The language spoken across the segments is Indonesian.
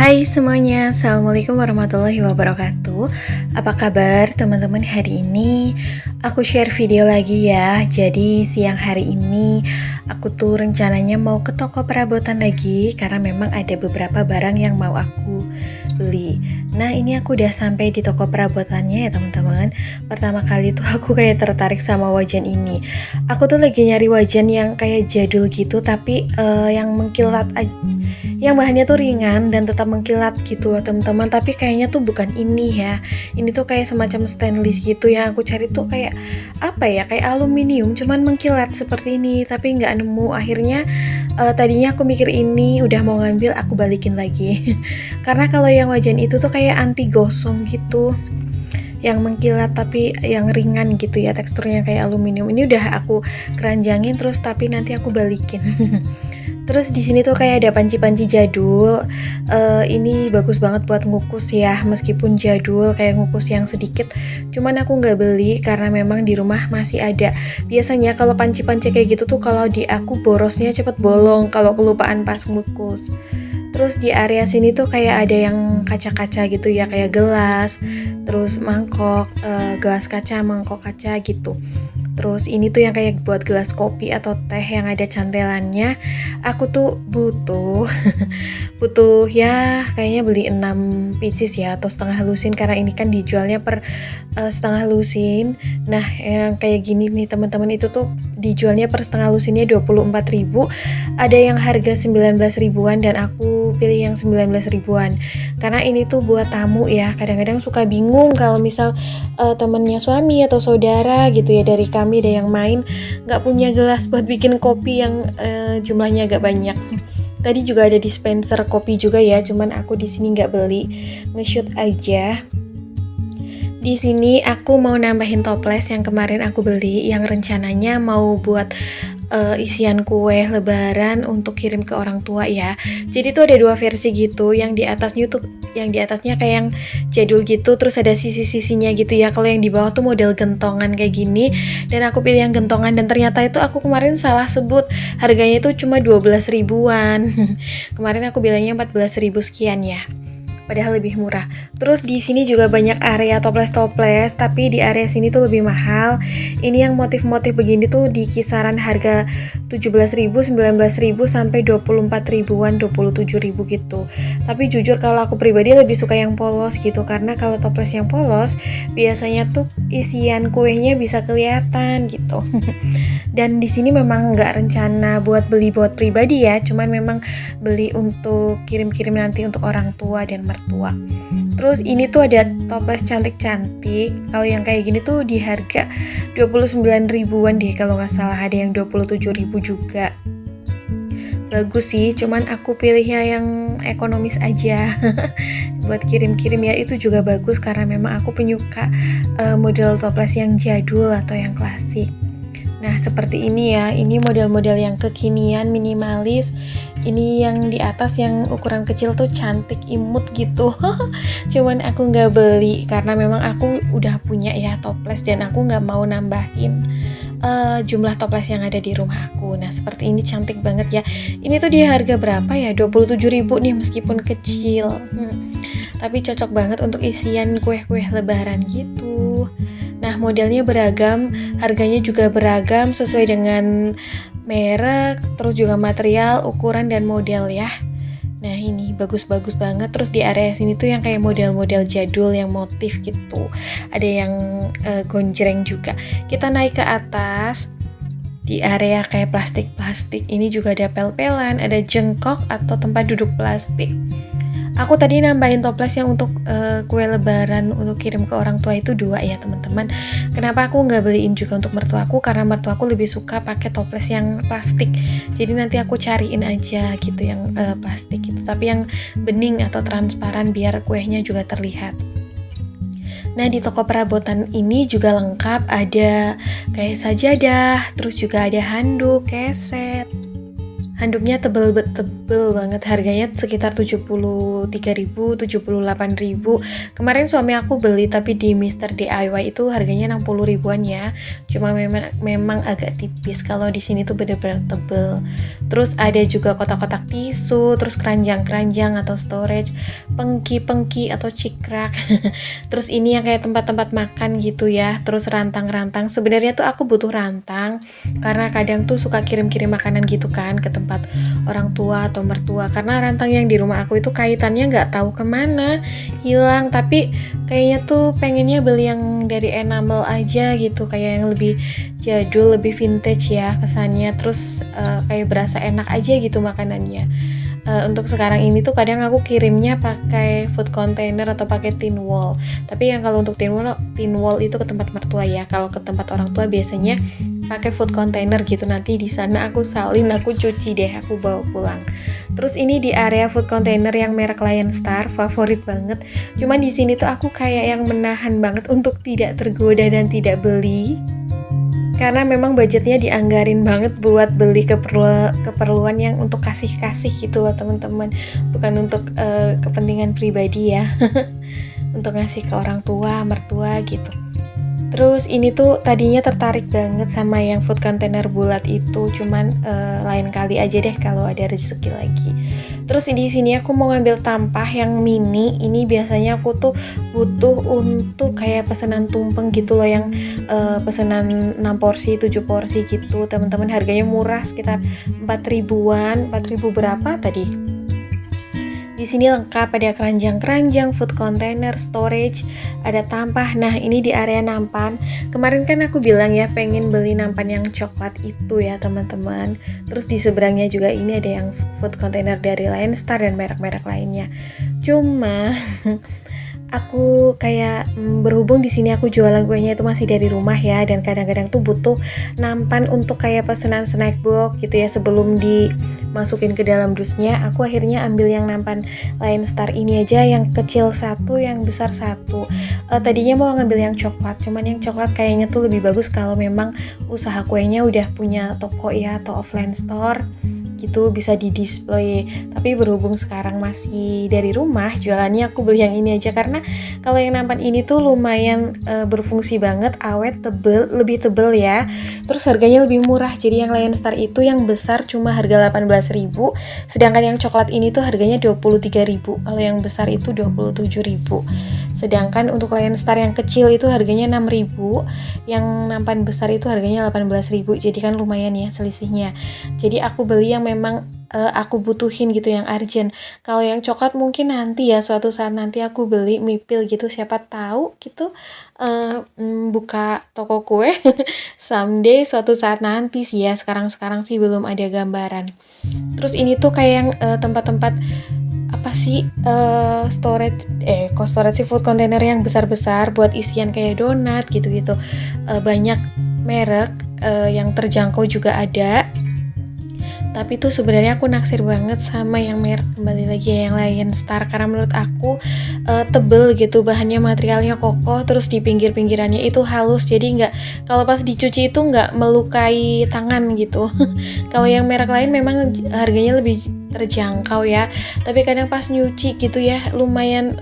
Hai semuanya, Assalamualaikum warahmatullahi wabarakatuh. Apa kabar teman-teman hari ini? Aku share video lagi ya. Jadi siang hari ini aku tuh rencananya mau ke toko perabotan lagi karena memang ada beberapa barang yang mau aku beli. Nah ini aku udah sampai di toko perabotannya ya teman-teman. Pertama kali tuh aku kayak tertarik sama wajan ini. Aku tuh lagi nyari wajan yang kayak jadul gitu tapi yang mengkilat aja, yang bahannya tuh ringan dan tetap mengkilat gitu loh teman-teman. Tapi kayaknya tuh bukan ini ya. Ini tuh kayak semacam stainless gitu. Yang aku cari tuh kayak apa ya, kayak aluminium cuman mengkilat seperti ini, tapi nggak nemu. Akhirnya tadinya aku mikir ini udah mau ngambil, aku balikin lagi. Karena kalau yang wajan itu tuh kayak anti gosong gitu, yang mengkilat tapi yang ringan gitu ya, teksturnya kayak aluminium. Ini udah aku keranjangin terus tapi nanti aku balikin. Terus di sini tuh kayak ada panci-panci jadul. Ini bagus banget buat ngukus ya, meskipun jadul kayak ngukus yang sedikit. Cuman aku nggak beli karena memang di rumah masih ada. Biasanya kalau panci-panci kayak gitu tuh kalau di aku borosnya cepet bolong kalau kelupaan pas ngukus. Terus di area sini tuh kayak ada yang kaca-kaca gitu ya, kayak gelas, terus mangkok, gelas kaca, mangkok kaca gitu. Terus ini tuh yang kayak buat gelas kopi atau teh yang ada cantelannya. Aku tuh butuh butuh ya kayaknya beli 6 pieces ya, atau setengah lusin, karena ini kan dijualnya per setengah lusin. Nah yang kayak gini nih teman-teman, itu tuh dijualnya per setengah lusinnya 24.000. Ada yang harga 19 ribuan dan aku pilih yang 19 ribuan karena ini tuh buat tamu ya. Kadang-kadang suka bingung kalau misal temennya suami atau saudara gitu ya dari kami ada yang main nggak punya gelas buat bikin kopi yang jumlahnya agak banyak. Tadi juga ada dispenser kopi juga ya, cuman aku di sini nggak beli, nge-shoot aja. Di sini aku mau nambahin toples yang kemarin aku beli, yang rencananya mau buat isian kue lebaran untuk kirim ke orang tua ya. Jadi tuh ada dua versi gitu, yang di atasnya tuh, yang di atasnya kayak yang jadul gitu, terus ada sisi-sisinya gitu ya. Kalau yang di bawah tuh model gentongan kayak gini, dan aku pilih yang gentongan. Dan ternyata itu aku kemarin salah sebut, harganya itu cuma 12 ribuan. Kemarin aku bilangnya 14 ribu sekian ya, padahal lebih murah. Terus di sini juga banyak area toples-toples, tapi di area sini tuh lebih mahal. Ini yang motif-motif begini tuh di kisaran harga 17.000, 19.000 sampai 24 ribuan, 27 ribu gitu. Tapi jujur kalau aku pribadi lebih suka yang polos gitu, karena kalau toples yang polos biasanya tuh isian kuenya bisa kelihatan gitu. Dan di sini memang nggak rencana buat beli buat pribadi ya, cuman memang beli untuk kirim-kirim nanti untuk orang tua dan mertua. Terus ini tuh ada toples cantik-cantik. Kalau yang kayak gini tuh di harga 29 ribuan deh kalau nggak salah, ada yang 27 ribu juga. Bagus sih, cuman aku pilihnya yang ekonomis aja. Buat kirim-kirim ya itu juga bagus, karena memang aku penyuka model toples yang jadul atau yang klasik. Nah seperti ini ya, ini model-model yang kekinian, minimalis. Ini yang di atas yang ukuran kecil tuh cantik, imut gitu. Cuman aku nggak beli karena memang aku udah punya ya toples, dan aku nggak mau nambahin jumlah toples yang ada di rumah aku. Nah seperti ini cantik banget ya. Ini tuh di harga berapa ya, 27 ribu nih meskipun kecil. Tapi cocok banget untuk isian kue-kue lebaran gitu. Nah modelnya beragam, harganya juga beragam sesuai dengan merek, terus juga material, ukuran dan model ya. Nah ini bagus-bagus banget. Terus di area sini tuh yang kayak model-model jadul yang motif gitu. Ada yang gonjreng juga. Kita naik ke atas. Di area kayak plastik-plastik ini juga ada pel-pelan, ada jengkok atau tempat duduk plastik. Aku tadi nambahin toples yang untuk kue lebaran untuk kirim ke orang tua itu 2 ya teman-teman. Kenapa aku nggak beliin juga untuk mertuaku? Karena mertuaku lebih suka pakai toples yang plastik. Jadi nanti aku cariin aja gitu yang plastik gitu, tapi yang bening atau transparan biar kuenya juga terlihat. Nah di toko perabotan ini juga lengkap, ada kayak sajadah, terus juga ada handuk, keset, Handuknya tebel banget, harganya sekitar 73.000, 78.000. Kemarin suami aku beli tapi di Mister DIY itu harganya 60 ribuan ya. Cuma memang agak tipis, kalau di sini tuh bener-bener tebel. Terus ada juga kotak-kotak tisu, terus keranjang-keranjang atau storage, pengki-pengki atau cikrak. Terus ini yang kayak tempat-tempat makan gitu ya. Terus rantang-rantang. Sebenarnya tuh aku butuh rantang karena kadang tuh suka kirim-kirim makanan gitu kan ke tempat orang tua atau mertua, karena rantang yang di rumah aku itu kaitannya nggak tahu kemana, hilang. Tapi kayaknya tuh pengennya beli yang dari enamel aja gitu, kayak yang lebih jadul, lebih vintage ya kesannya. Terus kayak berasa enak aja gitu makanannya. Untuk sekarang ini tuh kadang aku kirimnya pakai food container atau pakai tin wall. Tapi yang kalau untuk tin wall itu ke tempat mertua ya. Kalau ke tempat orang tua biasanya pakai food container gitu. Nanti di sana aku salin, aku cuci deh, aku bawa pulang. Terus ini di area food container yang merek Lion Star, favorit banget. Cuman di sini tuh aku kayak yang menahan banget untuk tidak tergoda dan tidak beli. Karena memang budgetnya dianggarin banget buat beli keperluan yang untuk kasih-kasih gitu loh teman-teman, bukan untuk kepentingan pribadi ya. Untuk ngasih ke orang tua, mertua gitu. Terus ini tuh tadinya tertarik banget sama yang food container bulat itu, cuman lain kali aja deh kalau ada rezeki lagi. Terus di sini aku mau ngambil tampah yang mini. Ini biasanya aku tuh butuh untuk kayak pesanan tumpeng gitu loh, yang pesanan 6 porsi, 7 porsi gitu. Teman-teman, harganya murah, sekitar 4 ribuan. 4 ribu berapa tadi? Di sini lengkap, ada keranjang-keranjang, food container, storage, ada tampah. Nah, ini di area nampan. Kemarin kan aku bilang ya pengen beli nampan yang coklat itu ya teman-teman. Terus di seberangnya juga ini ada yang food container dari Lion Star dan merek-merek lainnya. Cuma aku kayak berhubung di sini aku jualan kuenya itu masih dari rumah ya, dan kadang-kadang tuh butuh nampan untuk kayak pesanan snack box gitu ya sebelum dimasukin ke dalam dusnya. Aku akhirnya ambil yang nampan Lion Star ini aja, yang kecil satu, yang besar satu. Tadinya mau ngambil yang coklat, cuman yang coklat kayaknya tuh lebih bagus kalau memang usaha kuenya udah punya toko ya atau offline store gitu, bisa di display. Tapi berhubung sekarang masih dari rumah jualannya, aku beli yang ini aja karena kalau yang nampan ini tuh lumayan berfungsi banget, awet, tebel, lebih tebel ya. Terus harganya lebih murah. Jadi yang Lion Star itu yang besar cuma harga 18.000, sedangkan yang coklat ini tuh harganya 23.000. Kalau yang besar itu 27.000. Sedangkan untuk Lion Star yang kecil itu harganya 6.000, yang nampan besar itu harganya 18.000. Jadi kan lumayan ya selisihnya. Jadi aku beli yang memang aku butuhin gitu, yang urgent. Kalau yang coklat mungkin nanti ya, suatu saat nanti aku beli mipil gitu, siapa tahu gitu buka toko kue someday, suatu saat nanti sih ya. Sekarang sih belum ada gambaran. Terus ini tuh kayak yang tempat-tempat apa sih, storage sih, food container yang besar-besar buat isian kayak donat gitu-gitu. Banyak merek yang terjangkau juga ada. Tapi tuh sebenarnya aku naksir banget sama yang merek, kembali lagi ya, yang Lion Star, karena menurut aku tebel gitu, bahannya, materialnya kokoh, terus di pinggir-pinggirannya itu halus, jadi nggak, kalau pas dicuci itu nggak melukai tangan gitu. Kalau yang merek lain memang harganya lebih terjangkau ya, tapi kadang pas nyuci gitu ya lumayan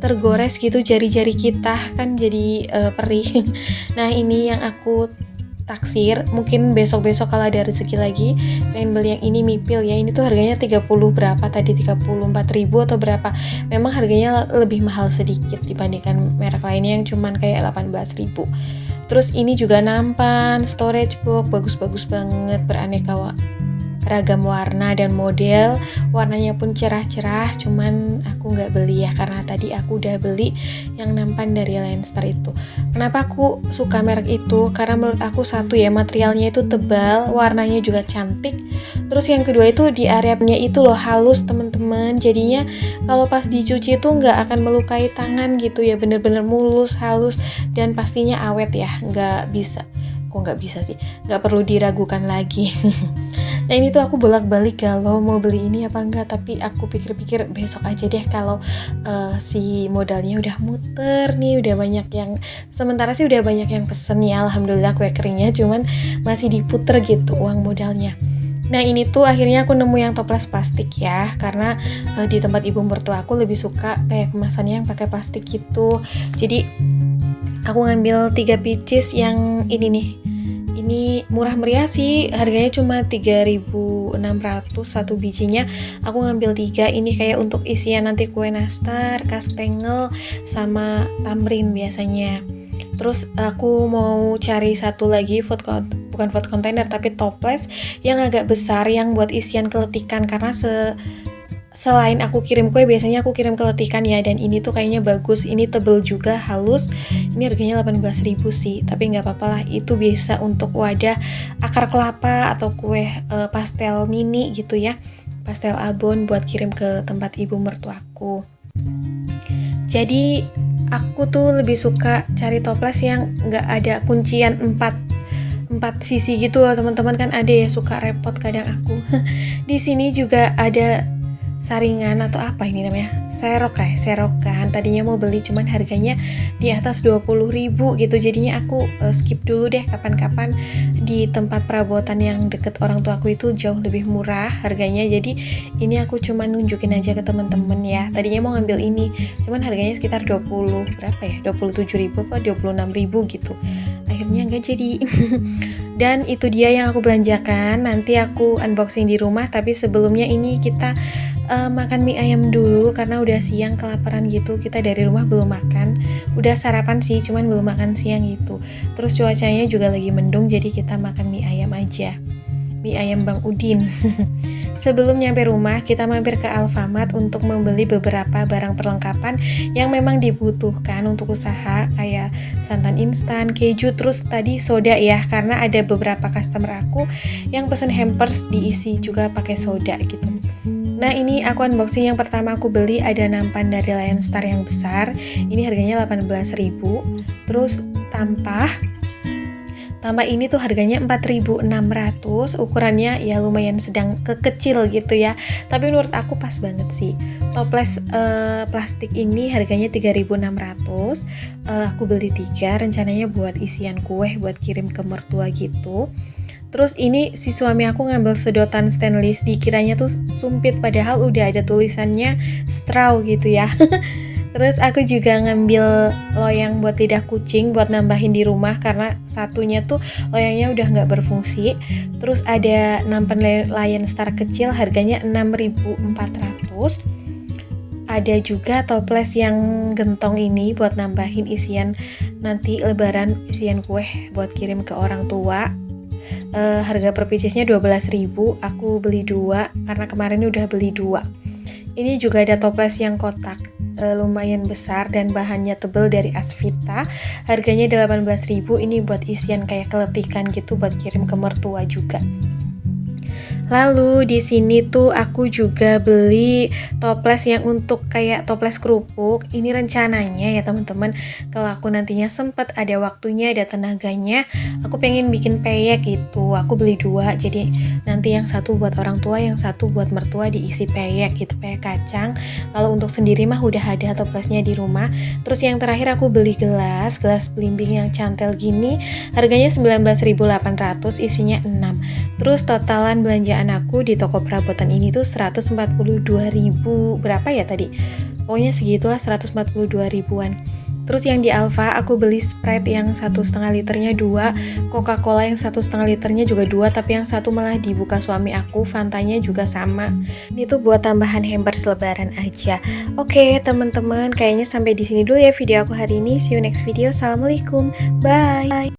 tergores gitu jari-jari kita, kan jadi perih. Nah, ini yang aku taksir, mungkin besok-besok kalau ada rezeki lagi pengen beli yang ini mipil ya. Ini tuh harganya 30 berapa tadi, 34.000 atau berapa. Memang harganya lebih mahal sedikit dibandingkan merek lainnya yang cuman kayak 18.000. Terus ini juga nampan storage box, bagus-bagus banget, beraneka ragam warna dan model, warnanya pun cerah-cerah. Cuman aku nggak beli ya karena tadi aku udah beli yang nampan dari Lion Star itu. Kenapa aku suka merek itu? Karena menurut aku satu ya, materialnya itu tebal, warnanya juga cantik. Terus yang kedua itu di areanya itu loh halus teman-teman, jadinya kalau pas dicuci itu nggak akan melukai tangan gitu ya, bener-bener mulus, halus, dan pastinya awet ya. Nggak bisa sih, nggak perlu diragukan lagi. Nah, ini tuh aku bolak-balik kalau mau beli ini apa enggak, tapi aku pikir-pikir besok aja deh kalau si modalnya udah muter nih, udah banyak yang, sementara sih udah banyak yang pesen ya, alhamdulillah kue keringnya, cuman masih diputer gitu uang modalnya. Nah ini tuh akhirnya aku nemu yang toples plastik ya, karena di tempat ibu mertua aku lebih suka kayak kemasannya yang pakai plastik gitu. Jadi aku ngambil 3 pieces yang ini nih. Ini murah meriah sih, harganya cuma 3.600 satu bijinya. Aku ngambil 3, ini kayak untuk isian nanti kue nastar, kastengel, sama tamrin biasanya. Terus aku mau cari satu lagi bukan food container tapi toples yang agak besar yang buat isian keletikan, karena selain aku kirim kue biasanya aku kirim keletikan ya, dan ini tuh kayaknya bagus, ini tebel juga, halus. Ini harganya 18.000 sih, tapi nggak apa-apa lah, itu bisa untuk wadah akar kelapa atau kue pastel mini gitu ya, pastel abon buat kirim ke tempat ibu mertuaku. Jadi aku tuh lebih suka cari toples yang nggak ada kuncian 4 sisi gitu loh teman-teman, kan ada ya suka repot kadang aku. Di sini juga ada saringan atau apa ini namanya, serokan. Tadinya mau beli cuman harganya di atas 20.000 gitu, jadinya aku skip dulu deh. Kapan-kapan di tempat perabotan yang deket orang tuaku itu jauh lebih murah harganya, jadi ini aku cuman nunjukin aja ke temen-temen ya. Tadinya mau ngambil ini cuman harganya sekitar 27.000 apa 26.000 gitu, akhirnya nggak jadi. Dan itu dia yang aku belanjakan, nanti aku unboxing di rumah. Tapi sebelumnya ini kita makan mie ayam dulu karena udah siang, kelaparan gitu. Kita dari rumah belum makan, udah sarapan sih cuman belum makan siang gitu. Terus cuacanya juga lagi mendung, jadi kita makan mie ayam aja, mie ayam Bang Udin. Sebelum nyampe rumah, kita mampir ke Alfamart untuk membeli beberapa barang perlengkapan yang memang dibutuhkan untuk usaha, kayak santan instan, keju, terus tadi soda ya, karena ada beberapa customer aku yang pesen hampers diisi juga pakai soda gitu. Nah ini aku unboxing, yang pertama aku beli ada nampan dari Lion Star yang besar, ini harganya 18.000. Terus tampah ini tuh harganya 4.600, ukurannya ya lumayan sedang kekecil gitu ya, tapi menurut aku pas banget sih. Toples plastik ini harganya 3.600. Aku beli 3, rencananya buat isian kue buat kirim ke mertua gitu. Terus ini si suami aku ngambil sedotan stainless, dikiranya tuh sumpit padahal udah ada tulisannya straw gitu ya. Terus aku juga ngambil loyang buat lidah kucing buat nambahin di rumah, karena satunya tuh loyangnya udah nggak berfungsi. Terus ada nampan Lion Star kecil, harganya 6.400. Ada juga toples yang gentong ini buat nambahin isian nanti lebaran, isian kue buat kirim ke orang tua. Harga per piecesnya 12.000. Aku beli 2 karena kemarin udah beli 2. Ini juga ada toples yang kotak, lumayan besar dan bahannya tebal, dari Asvita. Harganya 18.000. Ini buat isian kayak keletikan gitu buat kirim ke mertua juga. Lalu di sini tuh aku juga beli toples yang untuk kayak toples kerupuk. Ini rencananya ya teman-teman, kalau aku nantinya sempet ada waktunya, ada tenaganya, aku pengen bikin peyek gitu. Aku beli 2, jadi nanti yang satu buat orang tua, yang satu buat mertua, diisi peyek gitu, peyek kacang. Kalau untuk sendiri mah udah ada toplesnya di rumah. Terus yang terakhir aku beli gelas belimbing yang cantel gini, harganya 19.800, isinya 6. Terus totalan belanjaan aku di toko perabotan ini tuh 142.000 berapa ya tadi, pokoknya segitulah, 142 ribuan. Terus yang di Alfa aku beli Sprite yang 1,5 liternya 2, Coca-Cola yang 1,5 liternya juga 2, tapi yang satu malah dibuka suami aku. Fantanya juga sama, ini tuh buat tambahan hampers lebaran aja. Oke teman-teman, kayaknya sampai di sini dulu ya video aku hari ini. See you next video. Assalamualaikum, bye.